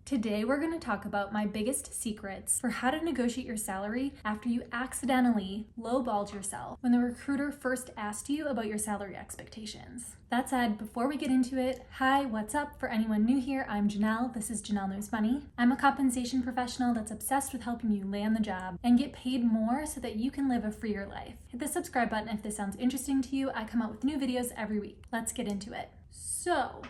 Today we're going to talk about my biggest secrets for how to negotiate your salary after you accidentally lowballed yourself when the recruiter first asked you about your salary expectations. That said, before we get into it, hi, what's up? For anyone new here, I'm Janell. This is Janell Knows Money. I'm a compensation professional that's obsessed with helping you land the job and get paid more so that you can live a freer life. Hit the subscribe button if this sounds interesting to you. I come out with new videos every week. Let's get into it. So,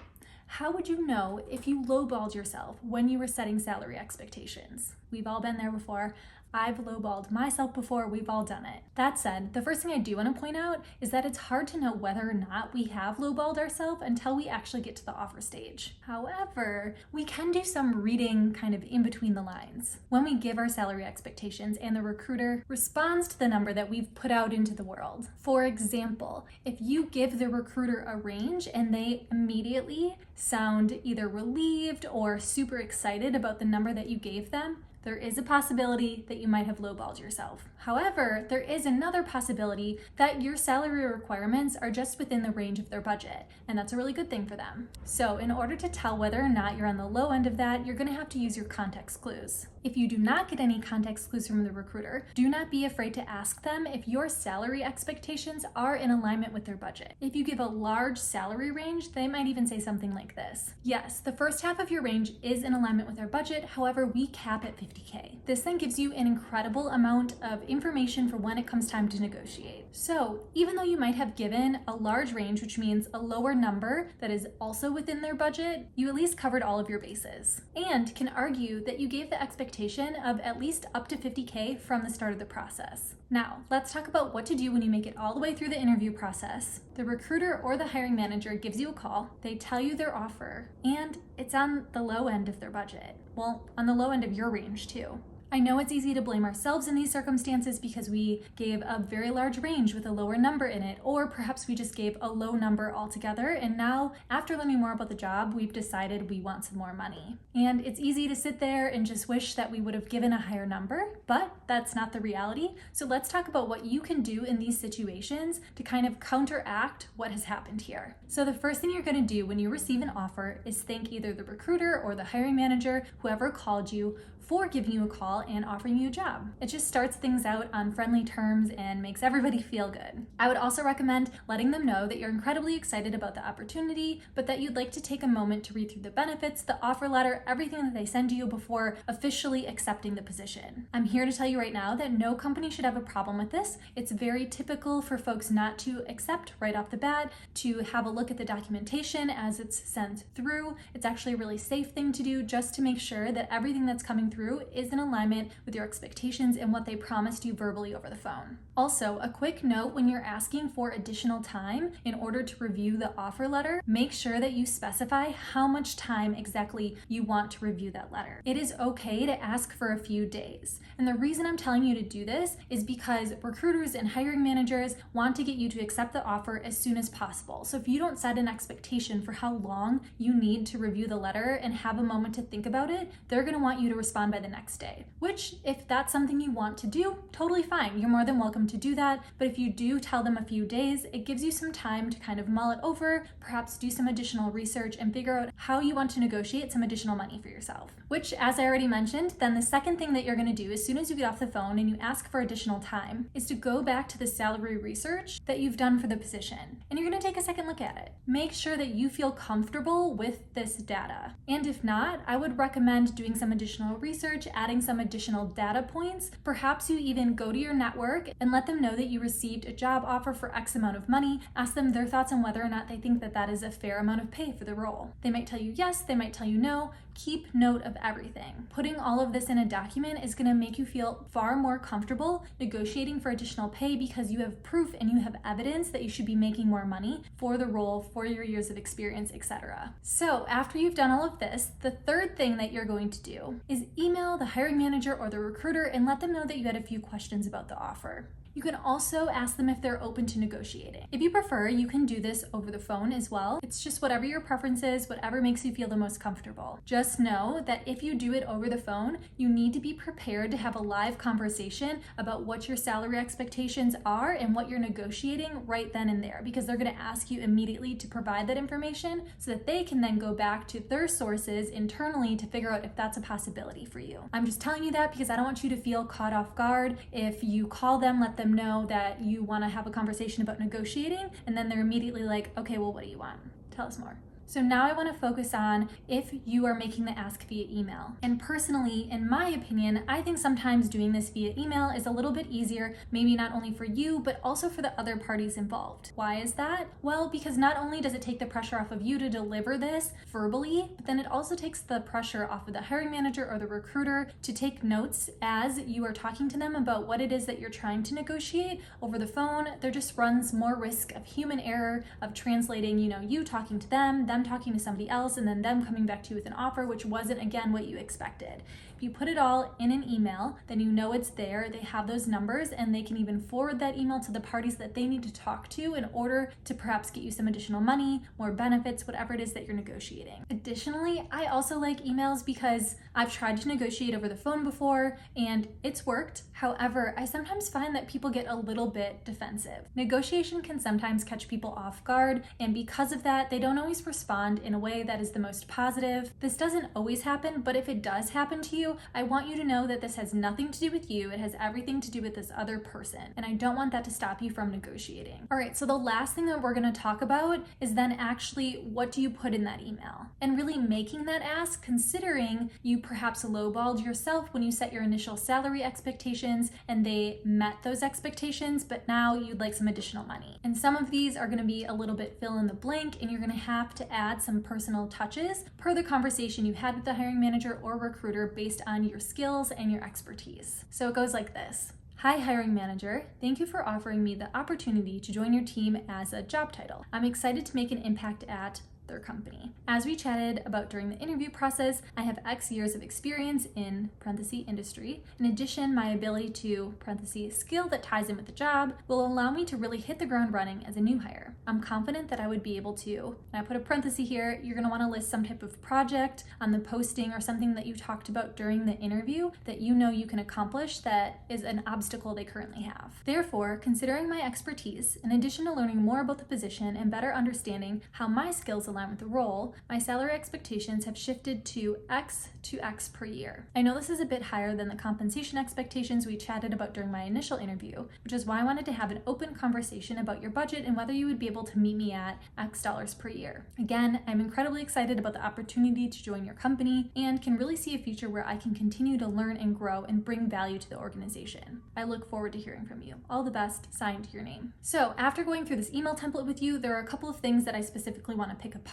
how would you know if you lowballed yourself when you were setting salary expectations? We've all been there before. I've lowballed myself before. We've all done it. That said, the first thing I do want to point out is that it's hard to know whether or not we have lowballed ourselves until we actually get to the offer stage. However, we can do some reading kind of in between the lines. When we give our salary expectations and the recruiter responds to the number that we've put out into the world. For example, if you give the recruiter a range and they immediately sound either relieved or super excited about the number that you gave them, there is a possibility that you might have lowballed yourself. However, there is another possibility that your salary requirements are just within the range of their budget, and that's a really good thing for them. So in order to tell whether or not you're on the low end of that, you're going to have to use your context clues. If you do not get any context clues from the recruiter, do not be afraid to ask them if your salary expectations are in alignment with their budget. If you give a large salary range, they might even say something like this. Yes, the first half of your range is in alignment with our budget, however, we cap at 50K. This then gives you an incredible amount of information for when it comes time to negotiate. So even though you might have given a large range, which means a lower number that is also within their budget, you at least covered all of your bases and can argue that you gave the expectation of at least up to 50K from the start of the process. Now, let's talk about what to do when you make it all the way through the interview process. The recruiter or the hiring manager gives you a call, they tell you their offer, and it's on the low end of their budget. Well, on the low end of your range too. I know it's easy to blame ourselves in these circumstances because we gave a very large range with a lower number in it, or perhaps we just gave a low number altogether, and now, after learning more about the job, we've decided we want some more money. And it's easy to sit there and just wish that we would have given a higher number, but that's not the reality. So let's talk about what you can do in these situations to kind of counteract what has happened here. So the first thing you're going to do when you receive an offer is thank either the recruiter or the hiring manager, whoever called you, for giving you a call and offering you a job. It just starts things out on friendly terms and makes everybody feel good. I would also recommend letting them know that you're incredibly excited about the opportunity, but that you'd like to take a moment to read through the benefits, the offer letter, everything that they send you before officially accepting the position. I'm here to tell you right now that no company should have a problem with this. It's very typical for folks not to accept right off the bat, to have a look at the documentation as it's sent through. It's actually a really safe thing to do just to make sure that everything that's coming through is in alignment with your expectations and what they promised you verbally over the phone. Also, a quick note when you're asking for additional time in order to review the offer letter, make sure that you specify how much time exactly you want to review that letter. It is okay to ask for a few days. And the reason I'm telling you to do this is because recruiters and hiring managers want to get you to accept the offer as soon as possible. So if you don't set an expectation for how long you need to review the letter and have a moment to think about it, they're going to want you to respond by the next day, which if that's something you want to do, totally fine. You're more than welcome to do that. But if you do tell them a few days, it gives you some time to kind of mull it over, perhaps do some additional research and figure out how you want to negotiate some additional money for yourself. Which, as I already mentioned, then the second thing that you're going to do as soon as you get off the phone and you ask for additional time is to go back to the salary research that you've done for the position. And you're going to take a second look at it. Make sure that you feel comfortable with this data. And if not, I would recommend doing some additional research, adding some additional data points. Perhaps you even go to your network and let them know that you received a job offer for X amount of money. Ask them their thoughts on whether or not they think that that is a fair amount of pay for the role. They might tell you yes, they might tell you no. Keep note of everything. Putting all of this in a document is going to make you feel far more comfortable negotiating for additional pay because you have proof and you have evidence that you should be making more money for the role, for your years of experience, etc. So after you've done all of this, the third thing that you're going to do is email the hiring manager or the recruiter and let them know that you had a few questions about the offer. You can also ask them if they're open to negotiating. If you prefer, you can do this over the phone as well. It's just whatever your preference is, whatever makes you feel the most comfortable. Just know that if you do it over the phone, you need to be prepared to have a live conversation about what your salary expectations are and what you're negotiating right then and there, because they're going to ask you immediately to provide that information so that they can then go back to their sources internally to figure out if that's a possibility for you. I'm just telling you that because I don't want you to feel caught off guard if you call them, let them know that you want to have a conversation about negotiating, and then they're immediately like, okay, well, what do you want? Tell us more. So now I want to focus on if you are making the ask via email. And personally, in my opinion, I think sometimes doing this via email is a little bit easier, maybe not only for you, but also for the other parties involved. Why is that? Well, because not only does it take the pressure off of you to deliver this verbally, but then it also takes the pressure off of the hiring manager or the recruiter to take notes as you are talking to them about what it is that you're trying to negotiate over the phone. There just runs more risk of human error of translating, you talking to them talking to somebody else, and then them coming back to you with an offer, which wasn't, again, what you expected. If you put it all in an email, then you know it's there, they have those numbers, and they can even forward that email to the parties that they need to talk to in order to perhaps get you some additional money, more benefits, whatever it is that you're negotiating. Additionally, I also like emails because I've tried to negotiate over the phone before, and it's worked. However, I sometimes find that people get a little bit defensive. Negotiation can sometimes catch people off guard, and because of that, they don't always respond in a way that is the most positive. This doesn't always happen, but if it does happen to you, I want you to know that this has nothing to do with you. It has everything to do with this other person, and I don't want that to stop you from negotiating. All right, so the last thing that we're going to talk about is then actually what do you put in that email, and really making that ask considering you perhaps lowballed yourself when you set your initial salary expectations and they met those expectations, but now you'd like some additional money. And some of these are going to be a little bit fill in the blank, and you're going to have to add some personal touches per the conversation you had with the hiring manager or recruiter based on your skills and your expertise. So it goes like this. Hi, hiring manager. Thank you for offering me the opportunity to join your team as a job title. I'm excited to make an impact at their company. As we chatted about during the interview process, I have X years of experience in parenthesis industry. In addition, my ability to parenthesis skill that ties in with the job will allow me to really hit the ground running as a new hire. I'm confident that I would be able to, and I put a parenthesis here, you're going to want to list some type of project on the posting or something that you talked about during the interview that you know you can accomplish that is an obstacle they currently have. Therefore, considering my expertise, in addition to learning more about the position and better understanding how my skills align with the role, my salary expectations have shifted to X per year. I know this is a bit higher than the compensation expectations we chatted about during my initial interview, which is why I wanted to have an open conversation about your budget and whether you would be able to meet me at X dollars per year. Again, I'm incredibly excited about the opportunity to join your company and can really see a future where I can continue to learn and grow and bring value to the organization. I look forward to hearing from you. All the best, signed your name. So after going through this email template with you, there are a couple of things that I specifically want to pick apart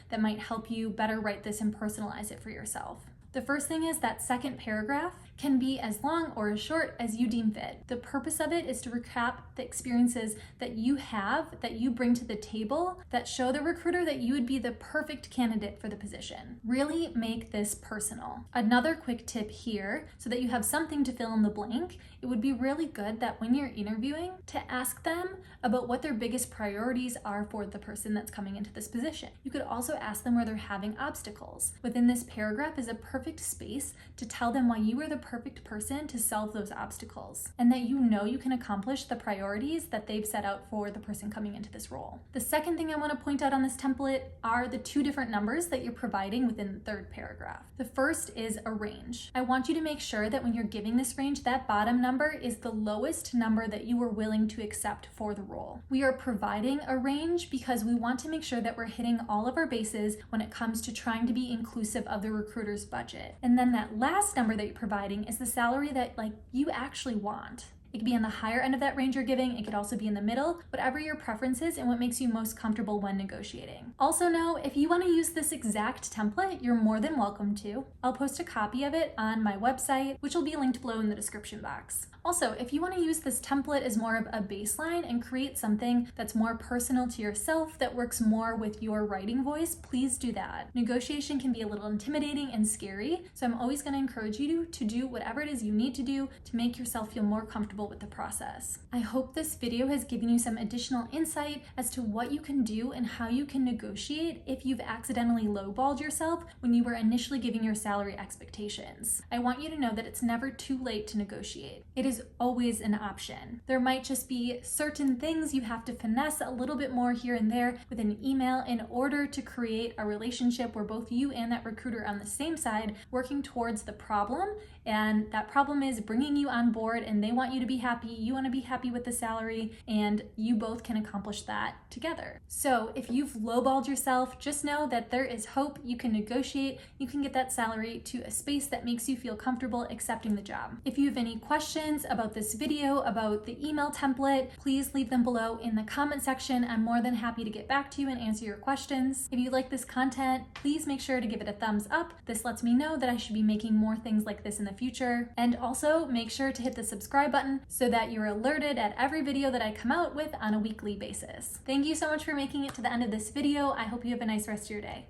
that might help you better write this and personalize it for yourself. The first thing is that second paragraph can be as long or as short as you deem fit. The purpose of it is to recap the experiences that you have, that you bring to the table, that show the recruiter that you would be the perfect candidate for the position. Really make this personal. Another quick tip here, so that you have something to fill in the blank, it would be really good that when you're interviewing, to ask them about what their biggest priorities are for the person that's coming into this position. You could also ask them where they're having obstacles. Within this paragraph is a perfect space to tell them why you are the perfect person to solve those obstacles, and that you know you can accomplish the priorities that they've set out for the person coming into this role. The second thing I want to point out on this template are the two different numbers that you're providing within the third paragraph. The first is a range. I want you to make sure that when you're giving this range, that bottom number is the lowest number that you are willing to accept for the role. We are providing a range because we want to make sure that we're hitting all of our bases when it comes to trying to be inclusive of the recruiter's budget. And then that last number that you're providing is the salary that you actually want. It could be on the higher end of that range you're giving. It could also be in the middle, whatever your preference is and what makes you most comfortable when negotiating. Also know, if you want to use this exact template, you're more than welcome to. I'll post a copy of it on my website, which will be linked below in the description box. Also, if you want to use this template as more of a baseline and create something that's more personal to yourself, that works more with your writing voice, please do that. Negotiation can be a little intimidating and scary, so I'm always going to encourage you to do whatever it is you need to do to make yourself feel more comfortable comfortable with the process. I hope this video has given you some additional insight as to what you can do and how you can negotiate if you've accidentally lowballed yourself when you were initially giving your salary expectations. I want you to know that it's never too late to negotiate. It is always an option. There might just be certain things you have to finesse a little bit more here and there with an email in order to create a relationship where both you and that recruiter are on the same side working towards the problem, and that problem is bringing you on board and they want you to be happy, you want to be happy with the salary, and you both can accomplish that together. So if you've lowballed yourself, just know that there is hope. You can negotiate, you can get that salary to a space that makes you feel comfortable accepting the job. If you have any questions about this video, about the email template, please leave them below in the comment section. I'm more than happy to get back to you and answer your questions. If you like this content, please make sure to give it a thumbs up. This lets me know that I should be making more things like this in the future. And also make sure to hit the subscribe button so that you're alerted at every video that I come out with on a weekly basis. Thank you so much for making it to the end of this video. I hope you have a nice rest of your day.